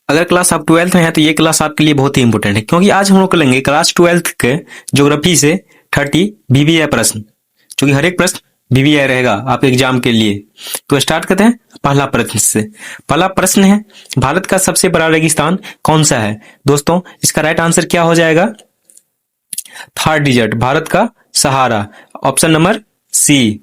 अगर क्लास आप 12th में है तो ये क्लास आपके लिए बहुत ही इंपॉर्टेंट है, क्योंकि आज हम लोग करेंगे क्लास 12th के ज्योग्राफी से 30 बीबीए प्रश्न, क्योंकि हर एक प्रश्न बीबीए रहेगा आपके एग्जाम के लिए। तो स्टार्ट करते हैं पहला प्रश्न से। पहला प्रश्न है, भारत का सबसे बड़ा रेगिस्तान कौन सा है? दोस्तों इसका राइट आंसर क्या हो जाएगा? थर्ड डिजिट, भारत का सहारा, option number C.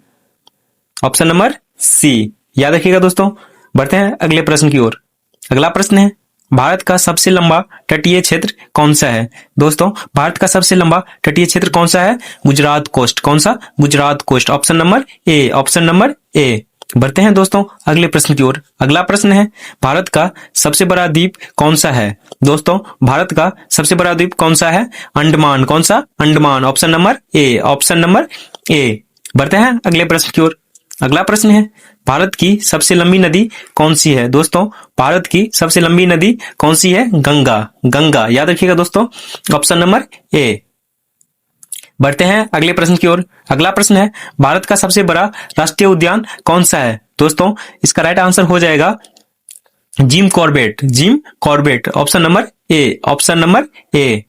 Option number C याद रखिएगा दोस्तों। बढ़ते हैं अगले प्रश्न की ओर। अगला प्रश्न है, भारत का सबसे लंबा तटीय क्षेत्र कौन सा है? दोस्तों भारत का सबसे लंबा तटीय क्षेत्र कौन सा है? गुजरात कोस्ट। कौन सा? Gujarat coast. Option number A. Option number A. बढ़ते हैं दोस्तों अगले प्रश्न की ओर। अगला प्रश्न है, भारत का सबसे बड़ा द्वीप कौन सा है? दोस्तों भारत का सबसे बड़ा द्वीप कौन सा है? अंडमान। कौन सा? Andaman. Option number A. Option number A. बढ़ते हैं अगले प्रश्न की ओर। अगला प्रश्न है, भारत की सबसे लंबी नदी कौन सी है? दोस्तों भारत की सबसे लंबी नदी कौन सी है? गंगा। गंगा याद रखिएगा दोस्तों। Option number A. बढ़ते हैं अगले प्रश्न की ओर। अगला प्रश्न है, भारत का सबसे बड़ा राष्ट्रीय उद्यान कौन सा है? दोस्तों इसका राइट आंसर हो जाएगा Jim Corbett. Jim Corbett. Option number A. Option number A.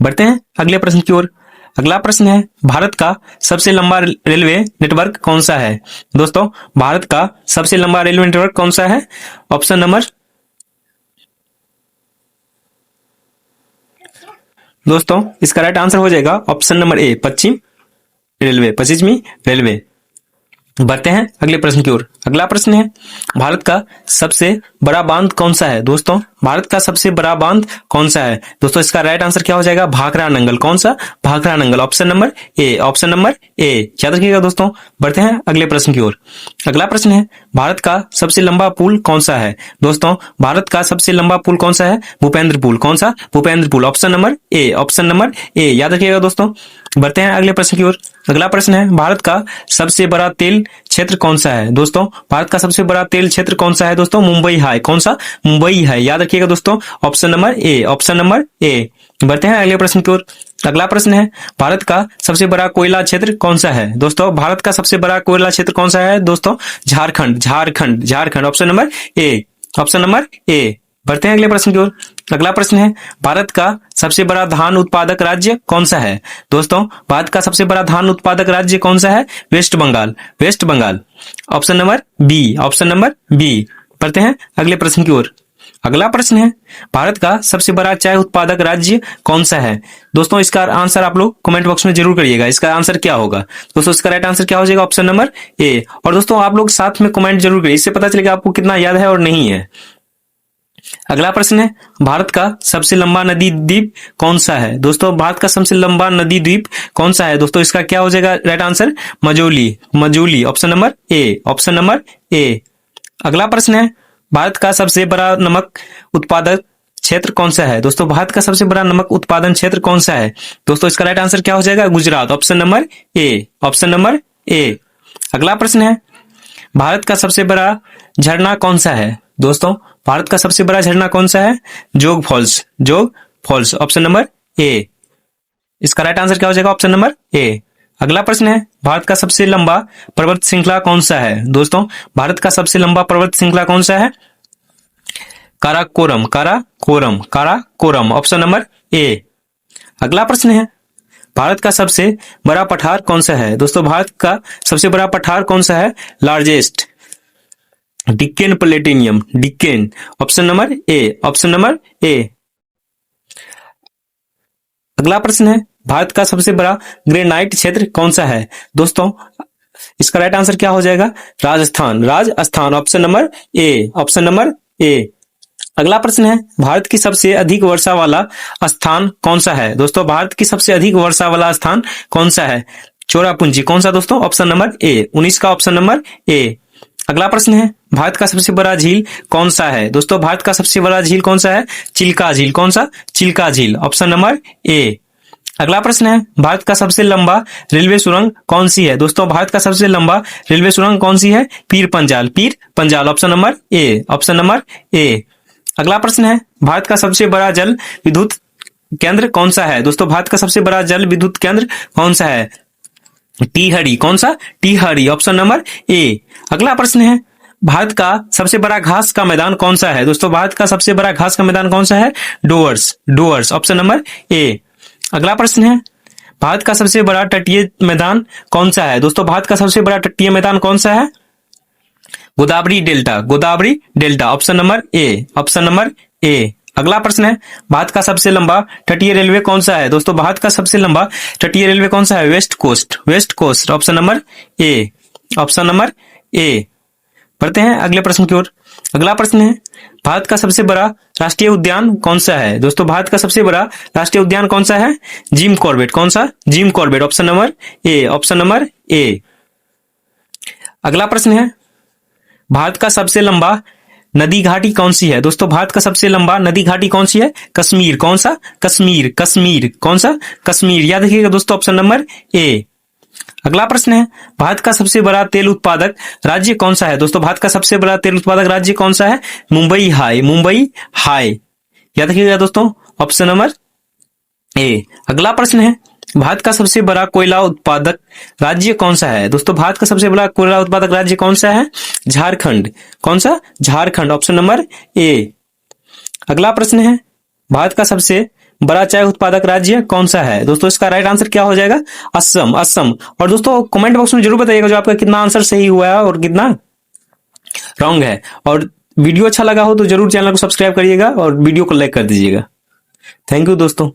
बढ़ते हैं अगले प्रश्न की ओर। अगला प्रश्न है, भारत का सबसे लंबा रेलवे नेटवर्क कौन सा है? दोस्तों भारत का सबसे लंबा रेलवे नेटवर्क कौन सा है? ऑप्शन नंबर, दोस्तों इसका राइट आंसर हो जाएगा ऑप्शन नंबर ए, पश्चिम रेलवे, पश्चिमी रेलवे। बढ़ते हैं अगले प्रश्न की ओर। अगला प्रश्न है, भारत का सबसे बड़ा बांध कौन सा है? दोस्तों भारत का सबसे बड़ा बांध कौन सा है? दोस्तों इसका राइट आंसर क्या हो जाएगा? भाखड़ा नंगल। कौन सा? Bhakra Nangal. Option number A. Option number A याद रखिएगा दोस्तों। बढ़ते हैं अगले प्रश्न की ओर। अगला प्रश्न है, भारत का सबसे लंबा पुल कौन सा है? दोस्तों भारत का सबसे लंबा पुल कौन सा है? भूपेंद्र पुल। कौन सा? भूपेंद्र पुल। Option number A. Option number A याद रखिएगा दोस्तों। बढ़ते हैं अगले प्रश्न की ओर। अगला प्रश्न है, भारत का सबसे बड़ा तेल क्षेत्र कौन सा है? दोस्तों भारत का सबसे बड़ा तेल क्षेत्र कौन सा है? दोस्तों मुंबई है। कौन सा? मुंबई है। याद रखिएगा दोस्तों। Option number A. Option number A. बढ़ते हैं अगले प्रश्न की ओर। अगला प्रश्न है, भारत का सबसे बड़ा कोयला क्षेत्र कौन सा है? दोस्तों भारत का सबसे बड़ा कोयला क्षेत्र कौन सा है? दोस्तों Jharkhand. Jharkhand. Jharkhand. Option number A. Option number A. बढ़ते हैं अगले प्रश्न की ओर। अगला प्रश्न है, भारत का सबसे बड़ा धान उत्पादक राज्य कौन सा है? दोस्तों भारत का सबसे बड़ा धान उत्पादक राज्य कौन सा है? West Bengal. West Bengal. Option number B. Option number B. बढ़ते हैं अगले प्रश्न की ओर। अगला प्रश्न है, भारत का सबसे बड़ा चाय उत्पादक राज्य कौन सा है? दोस्तों इसका आंसर आप लोग कमेंट बॉक्स में जरूर करिएगा। इसका आंसर क्या होगा? दोस्तों इसका राइट आंसर क्या हो जाएगा? ऑप्शन नंबर ए। और दोस्तों आप लोग साथ में कमेंट जरूर करिए, इससे पता चलेगा आपको कितना याद है और नहीं है। अगला प्रश्न है, भारत का सबसे लंबा नदी द्वीप कौन सा है? दोस्तों भारत का सबसे लंबा नदी द्वीप कौन सा है? दोस्तों इसका क्या हो जाएगा right answer? Majuli. Majuli. Option number A. Option number A. अगला प्रश्न है, भारत का सबसे बड़ा नमक उत्पादक क्षेत्र कौन सा है? दोस्तों भारत का सबसे बड़ा नमक उत्पादन क्षेत्र कौन सा है? दोस्तों इसका राइट आंसर क्या हो जाएगा? Gujarat. Option number A. Option number A. अगला प्रश्न है, भारत का सबसे बड़ा झरना कौन सा है? दोस्तों भारत का सबसे बड़ा झरना कौन सा है? जोग फॉल्स। जोग फॉल्स। ऑप्शन नंबर ए। इसका राइट आंसर क्या हो जाएगा? Option number A. अगला प्रश्न है, भारत का सबसे लंबा पर्वत श्रृंखला कौन सा है? दोस्तों भारत का सबसे लंबा पर्वत श्रृंखला कौन सा है? Karakoram. Karakoram. Karakoram. Option number A. अगला प्रश्न है, भारत का सबसे बड़ा पठार कौन सा है? दोस्तों भारत का सबसे बड़ा पठार कौन सा है? लार्जेस्ट। डिक्केन प्लेटिनियम। Deccan. Option number A. Option number A. अगला प्रश्न है, भारत का सबसे बड़ा ग्रेनाइट क्षेत्र कौन सा है? दोस्तों इसका राइट आंसर क्या हो जाएगा? Rajasthan. Rajasthan. Option number A. Option number A. अगला प्रश्न है, भारत की सबसे अधिक वर्षा वाला स्थान कौन सा है? दोस्तों भारत की सबसे अधिक वर्षा वाला स्थान कौन सा है? चोरापुंजी। कौन सा दोस्तों? ऑप्शन नंबर ए। 19 का ऑप्शन नंबर ए। अगला प्रश्न है, भारत का सबसे बड़ा झील कौन सा है? दोस्तों भारत का सबसे बड़ा झील कौन सा है? चिल्का झील। कौन सा? चिल्का झील। Option number A. अगला प्रश्न है, भारत का सबसे लंबा रेलवे सुरंग कौन सी है? दोस्तों भारत का सबसे लंबा रेलवे सुरंग कौन सी है? Pir Panjal. Pir Panjal. Option number A. Option number A. अगला प्रश्न है, भारत का सबसे बड़ा जल विद्युत केंद्र कौन सा है? दोस्तों भारत का सबसे बड़ा जल विद्युत केंद्र कौन सा है? टीहरी। कौन सा? टीहरी। Option number A. अगला प्रश्न है, भारत का सबसे बड़ा घास का मैदान कौन सा है? दोस्तों भारत का सबसे बड़ा घास का मैदान कौन सा है? Doors, doors, option number A. अगला प्रश्न है, भारत का सबसे बड़ा तटीय मैदान कौन सा है? दोस्तों भारत का सबसे बड़ा तटीय मैदान कौन सा है? Godavari delta, Godavari delta, option number A, option number A. अगला प्रश्न है, भारत का सबसे लंबा तटीय रेलवे कौन सा है? दोस्तों भारत का सबसे लंबा तटीय रेलवे कौन सा है? West coast, west coast, option number A, option number A. बढ़ते हैं अगले प्रश्न की ओर। अगला प्रश्न है, भारत का सबसे बड़ा राष्ट्रीय उद्यान कौन सा है? दोस्तों भारत का सबसे बड़ा राष्ट्रीय उद्यान कौन सा है? जिम कॉर्बेट, कौन सा? Jim Corbett, option number A, option number A. अगला प्रश्न है, भारत का सबसे लंबा नदी घाटी कौन सी है? दोस्तों भारत का सबसे लंबा नदी घाटी कौन सी है? कश्मीर, कौन सा? कश्मीर, कश्मीर, कौन सा? कश्मीर, याद रखिएगा दोस्तों, ऑप्शन नंबर ए। अगला प्रश्न है, भारत का सबसे बड़ा तेल उत्पादक राज्य कौन सा है? दोस्तों भारत का सबसे बड़ा तेल उत्पादक राज्य कौन सा है? मुंबई हाई, मुंबई हाई, याद रखिएगा दोस्तों, ऑप्शन नंबर ए। अगला प्रश्न है, भारत का सबसे बड़ा कोयला उत्पादक राज्य कौन सा है? दोस्तों भारत का सबसे बड़ा कोयला उत्पादक राज्य कौन सा है? झारखंड, कौन सा? Jharkhand, option number A. अगला प्रश्न है, भारत का सबसे बड़ा चाय उत्पादक राज्य कौन सा है? दोस्तों इसका राइट आंसर क्या हो जाएगा? असम, असम। और दोस्तों कमेंट बॉक्स में जरूर बताइएगा जो आपका कितना आंसर सही हुआ है और कितना रॉन्ग है। और वीडियो अच्छा लगा हो तो जरूर चैनल को सब्सक्राइब करिएगा और वीडियो को लाइक कर दीजिएगा। थैंक यू दोस्तों।